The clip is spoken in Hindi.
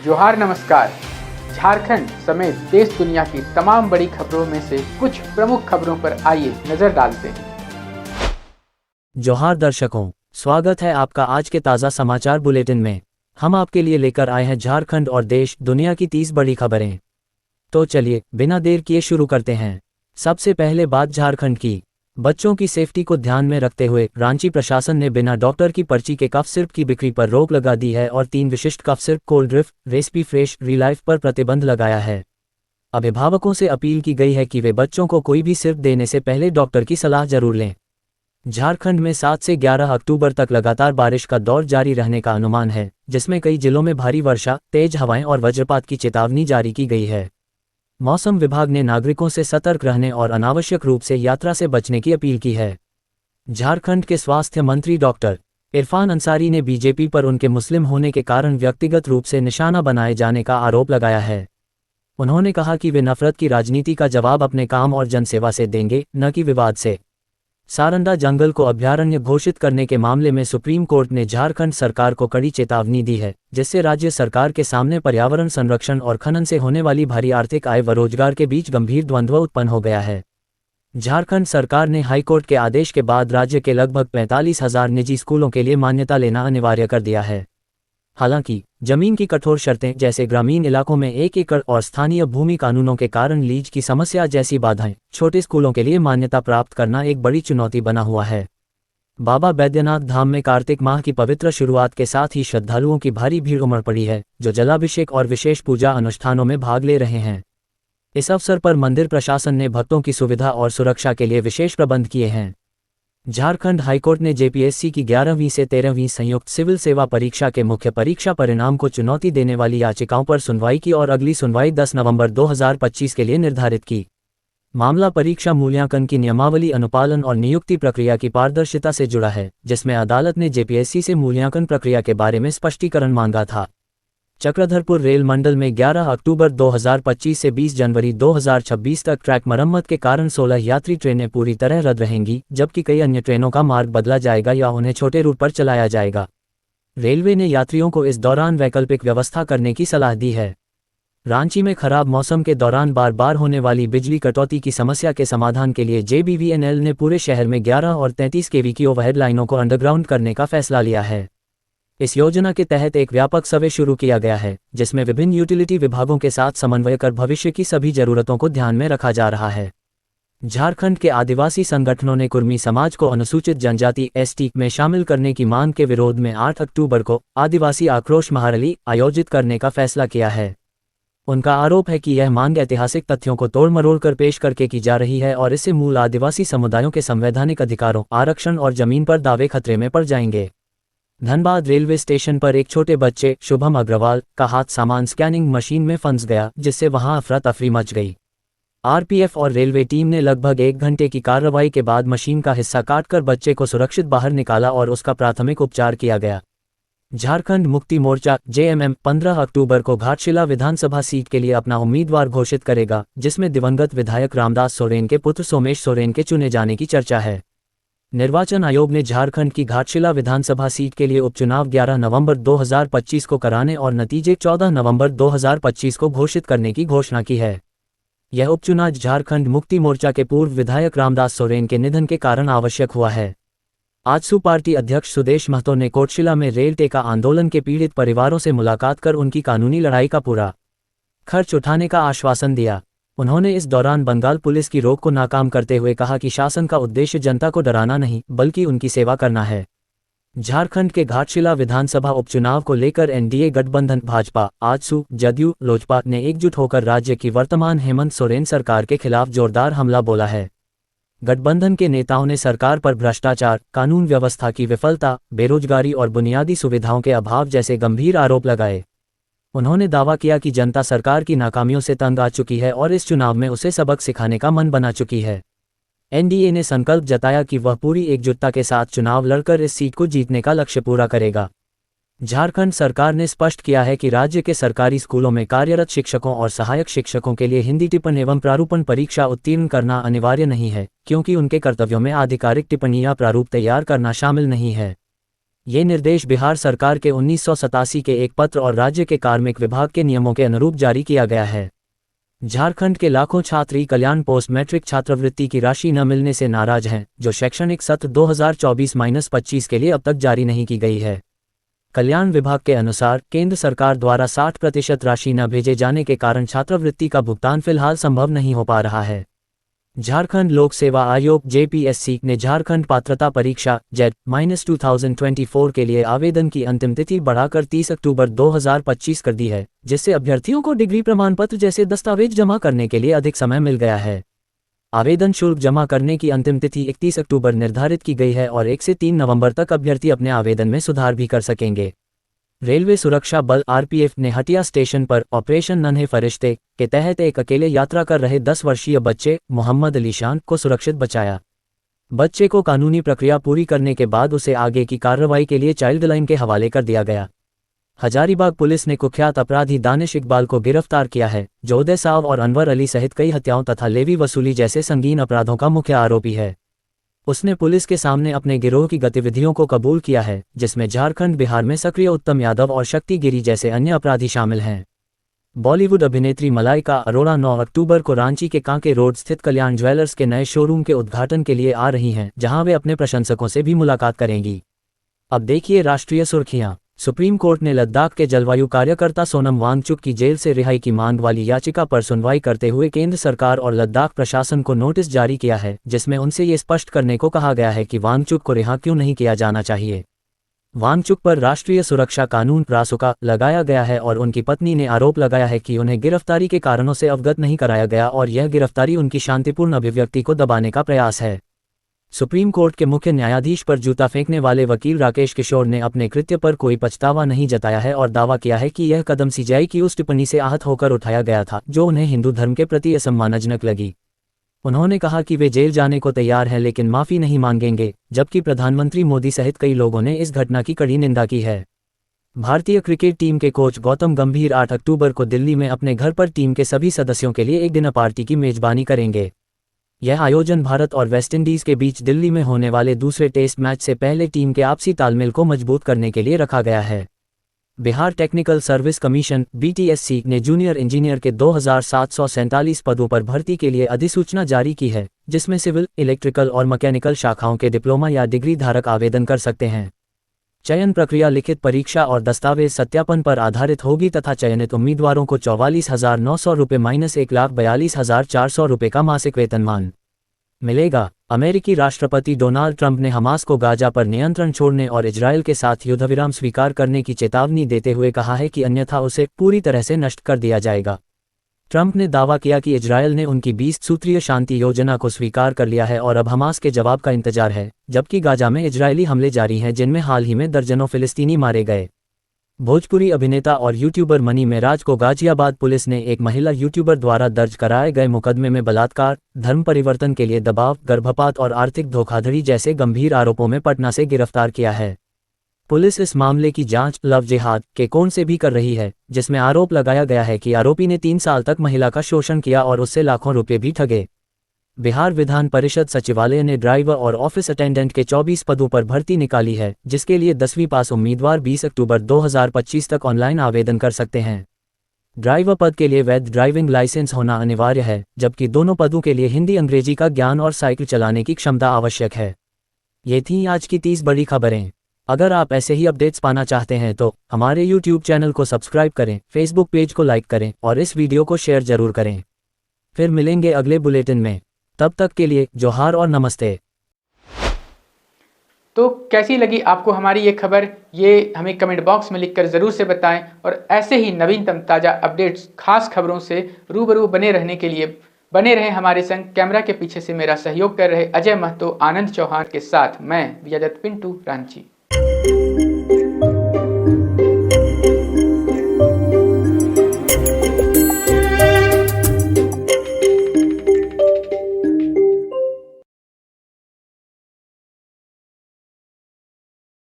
जोहार नमस्कार। झारखंड समेत देश दुनिया की तमाम बड़ी खबरों में से कुछ प्रमुख खबरों पर आइए नजर डालते हैं। जोहार दर्शकों, स्वागत है आपका आज के ताज़ा समाचार बुलेटिन में। हम आपके लिए लेकर आए हैं झारखंड और देश दुनिया की 30 बड़ी खबरें। तो चलिए बिना देर किए शुरू करते हैं। सबसे पहले बात झारखंड की। बच्चों की सेफ्टी को ध्यान में रखते हुए रांची प्रशासन ने बिना डॉक्टर की पर्ची के कफ सिरप की बिक्री पर रोक लगा दी है और 3 विशिष्ट cough syrup Coldrif, Respifresh, Relife पर प्रतिबंध लगाया है। अभिभावकों से अपील की गई है कि वे बच्चों को कोई भी सिरप देने से पहले डॉक्टर की सलाह जरूर लें। झारखंड में 7 से 11 अक्टूबर तक लगातार बारिश का दौर जारी रहने का अनुमान है, जिसमें कई जिलों में भारी वर्षा, तेज हवाएं और वज्रपात की चेतावनी जारी की गई है। मौसम विभाग ने नागरिकों से सतर्क रहने और अनावश्यक रूप से यात्रा से बचने की अपील की है। झारखंड के स्वास्थ्य मंत्री डॉक्टर इरफान अंसारी ने बीजेपी पर उनके मुस्लिम होने के कारण व्यक्तिगत रूप से निशाना बनाए जाने का आरोप लगाया है। उन्होंने कहा कि वे नफरत की राजनीति का जवाब अपने काम और जनसेवा से देंगे, न कि विवाद से। सारंडा जंगल को अभयारण्य घोषित करने के मामले में सुप्रीम कोर्ट ने झारखंड सरकार को कड़ी चेतावनी दी है, जिससे राज्य सरकार के सामने पर्यावरण संरक्षण और खनन से होने वाली भारी आर्थिक आय व रोजगार के बीच गंभीर द्वंद्व उत्पन्न हो गया है। झारखंड सरकार ने हाईकोर्ट के आदेश के बाद राज्य के लगभग 45,000 निजी स्कूलों के लिए मान्यता लेना अनिवार्य कर दिया है। हालांकि जमीन की कठोर शर्तें जैसे ग्रामीण इलाकों में 1 एकड़ और स्थानीय भूमि कानूनों के कारण लीज की समस्या जैसी बाधाएं छोटे स्कूलों के लिए मान्यता प्राप्त करना एक बड़ी चुनौती बना हुआ है। बाबा बैद्यनाथ धाम में कार्तिक माह की पवित्र शुरुआत के साथ ही श्रद्धालुओं की भारी भीड़ उमड़ पड़ी है, जो जलाभिषेक और विशेष पूजा अनुष्ठानों में भाग ले रहे हैं। इस अवसर पर मंदिर प्रशासन ने भक्तों की सुविधा और सुरक्षा के लिए विशेष प्रबंध किए हैं। झारखंड हाईकोर्ट ने जेपीएससी की 11वीं से 13वीं संयुक्त सिविल सेवा परीक्षा के मुख्य परीक्षा परिणाम को चुनौती देने वाली याचिकाओं पर सुनवाई की और अगली सुनवाई 10 नवंबर 2025 के लिए निर्धारित की। मामला परीक्षा मूल्यांकन की नियमावली, अनुपालन और नियुक्ति प्रक्रिया की पारदर्शिता से जुड़ा है, जिसमें अदालत ने जेपीएससी से मूल्यांकन प्रक्रिया के बारे में स्पष्टीकरण मांगा था। चक्रधरपुर रेल मंडल में 11 अक्टूबर 2025 से 20 जनवरी 2026 तक ट्रैक मरम्मत के कारण 16 यात्री ट्रेनें पूरी तरह रद्द रहेंगी, जबकि कई अन्य ट्रेनों का मार्ग बदला जाएगा या उन्हें छोटे रूट पर चलाया जाएगा। रेलवे ने यात्रियों को इस दौरान वैकल्पिक व्यवस्था करने की सलाह दी है। रांची में खराब मौसम के दौरान बार बार होने वाली बिजली कटौती की समस्या के समाधान के लिए जेबीवीएनएल ने पूरे शहर में 11 और 33 केवी की ओवरहेड लाइनों को अंडरग्राउंड करने का फैसला लिया है। इस योजना के तहत एक व्यापक सर्वे शुरू किया गया है, जिसमें विभिन्न यूटिलिटी विभागों के साथ समन्वय कर भविष्य की सभी जरूरतों को ध्यान में रखा जा रहा है। झारखंड के आदिवासी संगठनों ने कुर्मी समाज को अनुसूचित जनजाति एसटी में शामिल करने की मांग के विरोध में 8 अक्टूबर को आदिवासी आक्रोश महारैली आयोजित करने का फैसला किया है। उनका आरोप है कि यह मांग ऐतिहासिक तथ्यों को तोड़ मरोड़ कर पेश करके की जा रही है और इससे मूल आदिवासी समुदायों के संवैधानिक अधिकारों, आरक्षण और जमीन पर दावे खतरे में पड़ जाएंगे। धनबाद रेलवे स्टेशन पर एक छोटे बच्चे शुभम अग्रवाल का हाथ सामान स्कैनिंग मशीन में फंस गया, जिससे वहां अफरा तफरी मच गई। आरपीएफ और रेलवे टीम ने लगभग 1 घंटे की कार्रवाई के बाद मशीन का हिस्सा काटकर बच्चे को सुरक्षित बाहर निकाला और उसका प्राथमिक उपचार किया गया। झारखंड मुक्ति मोर्चा जेएमएम 15 अक्टूबर को घाटशिला विधानसभा सीट के लिए अपना उम्मीदवार घोषित करेगा, जिसमें दिवंगत विधायक रामदास सोरेन के पुत्र सोमेश सोरेन के चुने जाने की चर्चा है। निर्वाचन आयोग ने झारखंड की घाटशिला विधानसभा सीट के लिए उपचुनाव 11 नवंबर 2025 को कराने और नतीजे 14 नवंबर 2025 को घोषित करने की घोषणा की है। यह उपचुनाव झारखंड मुक्ति मोर्चा के पूर्व विधायक रामदास सोरेन के निधन के कारण आवश्यक हुआ है। आजसू पार्टी अध्यक्ष सुदेश महतो ने कोटशिला में रेल टेका आंदोलन के पीड़ित परिवारों से मुलाकात कर उनकी कानूनी लड़ाई का पूरा खर्च उठाने का आश्वासन दिया। उन्होंने इस दौरान बंगाल पुलिस की रोक को नाकाम करते हुए कहा कि शासन का उद्देश्य जनता को डराना नहीं, बल्कि उनकी सेवा करना है। झारखंड के घाटशिला विधानसभा उपचुनाव को लेकर एनडीए गठबंधन भाजपा, आजसू, जदयू, लोजपा ने एकजुट होकर राज्य की वर्तमान हेमंत सोरेन सरकार के खिलाफ जोरदार हमला बोला है। गठबंधन के नेताओं ने सरकार पर भ्रष्टाचार, कानून व्यवस्था की विफलता, बेरोजगारी और बुनियादी सुविधाओं के अभाव जैसे गंभीर आरोप लगाए। उन्होंने दावा किया कि जनता सरकार की नाकामियों से तंग आ चुकी है और इस चुनाव में उसे सबक सिखाने का मन बना चुकी है। एनडीए ने संकल्प जताया कि वह पूरी एकजुटता के साथ चुनाव लड़कर इस सीट को जीतने का लक्ष्य पूरा करेगा। झारखंड सरकार ने स्पष्ट किया है कि राज्य के सरकारी स्कूलों में कार्यरत शिक्षकों और सहायक शिक्षकों के लिए हिंदी टिप्पण एवं प्रारूपण परीक्षा उत्तीर्ण करना अनिवार्य नहीं है, क्योंकि उनके कर्तव्यों में आधिकारिक टिप्पणी या प्रारूप तैयार करना शामिल नहीं है। ये निर्देश बिहार सरकार के 1987 के एक पत्र और राज्य के कार्मिक विभाग के नियमों के अनुरूप जारी किया गया है। झारखंड के लाखों छात्र कल्याण पोस्ट मैट्रिक छात्रवृत्ति की राशि न मिलने से नाराज हैं, जो शैक्षणिक सत्र 2024-25 के लिए अब तक जारी नहीं की गई है। कल्याण विभाग के अनुसार केंद्र सरकार द्वारा 60% राशि न भेजे जाने के कारण छात्रवृत्ति का भुगतान फिलहाल संभव नहीं हो पा रहा है। झारखंड लोक सेवा आयोग जेपीएससी ने झारखंड पात्रता परीक्षा JET-2024 के लिए आवेदन की अंतिम तिथि बढ़ाकर 30 अक्टूबर 2025 कर दी है, जिससे अभ्यर्थियों को डिग्री प्रमाण पत्र जैसे दस्तावेज जमा करने के लिए अधिक समय मिल गया है। आवेदन शुल्क जमा करने की अंतिम तिथि 31 अक्टूबर निर्धारित की गई है और 1 से 3 नवंबर तक अभ्यर्थी अपने आवेदन में सुधार भी कर सकेंगे। रेलवे सुरक्षा बल आरपीएफ ने हटिया स्टेशन पर ऑपरेशन नन्हे फरिश्ते के तहत एक अकेले यात्रा कर रहे 10 वर्षीय बच्चे मोहम्मद अलीशान को सुरक्षित बचाया। बच्चे को कानूनी प्रक्रिया पूरी करने के बाद उसे आगे की कार्रवाई के लिए चाइल्ड लाइन के हवाले कर दिया गया। हजारीबाग पुलिस ने कुख्यात अपराधी दानिश इकबाल को गिरफ्तार किया है, जो उदय साव और अनवर अली सहित कई हत्याओं तथा लेवी वसूली जैसे संगीन अपराधों का मुख्य आरोपी है। उसने पुलिस के सामने अपने गिरोह की गतिविधियों को कबूल किया है, जिसमें झारखंड बिहार में सक्रिय उत्तम यादव और शक्ति गिरी जैसे अन्य अपराधी शामिल हैं। बॉलीवुड अभिनेत्री मलाइका अरोड़ा 9 अक्टूबर को रांची के कांके रोड स्थित कल्याण ज्वेलर्स के नए शोरूम के उद्घाटन के लिए आ रही हैं, जहां वे अपने प्रशंसकों से भी मुलाकात करेंगी। अब देखिए राष्ट्रीय सुर्खियां। सुप्रीम कोर्ट ने लद्दाख के जलवायु कार्यकर्ता सोनम वांगचुक की जेल से रिहाई की मांग वाली याचिका पर सुनवाई करते हुए केंद्र सरकार और लद्दाख प्रशासन को नोटिस जारी किया है, जिसमें उनसे ये स्पष्ट करने को कहा गया है कि वांगचुक को रिहा क्यों नहीं किया जाना चाहिए। वांगचुक पर राष्ट्रीय सुरक्षा कानून रासुका लगाया गया है और उनकी पत्नी ने आरोप लगाया है कि उन्हें गिरफ्तारी के कारणों से अवगत नहीं कराया गया और यह गिरफ्तारी उनकी शांतिपूर्ण अभिव्यक्ति को दबाने का प्रयास है। सुप्रीम कोर्ट के मुख्य न्यायाधीश पर जूता फेंकने वाले वकील राकेश किशोर ने अपने कृत्य पर कोई पछतावा नहीं जताया है और दावा किया है कि यह कदम सीजेआई की उस टिप्पणी से आहत होकर उठाया गया था, जो उन्हें हिंदू धर्म के प्रति असम्मानजनक लगी। उन्होंने कहा कि वे जेल जाने को तैयार हैं लेकिन माफी नहीं मांगेंगे, जबकि प्रधानमंत्री मोदी सहित कई लोगों ने इस घटना की कड़ी निंदा की है। भारतीय क्रिकेट टीम के कोच गौतम गंभीर 8 अक्टूबर को दिल्ली में अपने घर पर टीम के सभी सदस्यों के लिए एक डिनर पार्टी की मेजबानी करेंगे। यह आयोजन भारत और वेस्टइंडीज के बीच दिल्ली में होने वाले दूसरे टेस्ट मैच से पहले टीम के आपसी तालमेल को मजबूत करने के लिए रखा गया है। Bihar technical service commission BTSC ने जूनियर इंजीनियर के 2747 पदों पर भर्ती के लिए अधिसूचना जारी की है, जिसमें सिविल, इलेक्ट्रिकल और मैकेनिकल शाखाओं के डिप्लोमा या डिग्री धारक आवेदन कर सकते हैं। चयन प्रक्रिया लिखित परीक्षा और दस्तावेज सत्यापन पर आधारित होगी तथा चयनित उम्मीदवारों को 44,900 रुपये -1,42,400 रुपये का मासिक वेतनमान मिलेगा। अमेरिकी राष्ट्रपति डोनाल्ड ट्रंप ने हमास को गाजा पर नियंत्रण छोड़ने और इजरायल के साथ युद्धविराम स्वीकार करने की चेतावनी देते हुए कहा है कि अन्यथा उसे पूरी तरह से नष्ट कर दिया जाएगा। ट्रंप ने दावा किया कि इजरायल ने उनकी 20 सूत्रीय शांति योजना को स्वीकार कर लिया है और अब हमास के जवाब का इंतजार है, जबकि गाजा में इजरायली हमले जारी हैं, जिनमें हाल ही में दर्जनों फिलिस्तीनी मारे गए। भोजपुरी अभिनेता और यूट्यूबर मनी मेराज को गाजियाबाद पुलिस ने एक महिला यूट्यूबर द्वारा दर्ज कराए गए मुकदमे में बलात्कार, धर्म परिवर्तन के लिए दबाव, गर्भपात और आर्थिक धोखाधड़ी जैसे गंभीर आरोपों में पटना से गिरफ्तार किया है। पुलिस इस मामले की जांच लव जिहाद के कोण से भी कर रही है, जिसमें आरोप लगाया गया है कि आरोपी ने 3 साल तक महिला का शोषण किया और उससे लाखों रुपये भी ठगे। बिहार विधान परिषद सचिवालय ने ड्राइवर और ऑफिस अटेंडेंट के 24 पदों पर भर्ती निकाली है, जिसके लिए 10वीं पास उम्मीदवार 20 अक्टूबर 2025 तक ऑनलाइन आवेदन कर सकते हैं। ड्राइवर पद के लिए वैध ड्राइविंग लाइसेंस होना अनिवार्य है, जबकि दोनों पदों के लिए हिंदी अंग्रेजी का ज्ञान और साइकिल चलाने की क्षमता आवश्यक है। ये थी आज की 30 बड़ी खबरें। अगर आप ऐसे ही अपडेट्स पाना चाहते हैं तो हमारे YouTube चैनल को सब्सक्राइब करें, Facebook पेज को लाइक करें और इस वीडियो को शेयर जरूर करें। फिर मिलेंगे अगले बुलेटिन में, तब तक के लिए जोहार और नमस्ते। तो कैसी लगी आपको हमारी ये खबर, ये हमें कमेंट बॉक्स में लिखकर ज़रूर से बताएं और ऐसे ही नवीनतम ताज़ा अपडेट्स, खास खबरों से रूबरू बने रहने के लिए बने रहें हमारे संग। कैमरा के पीछे से मेरा सहयोग कर रहे अजय महतो, आनंद चौहान के साथ मैं विजयदत्त पिंटू, रांची।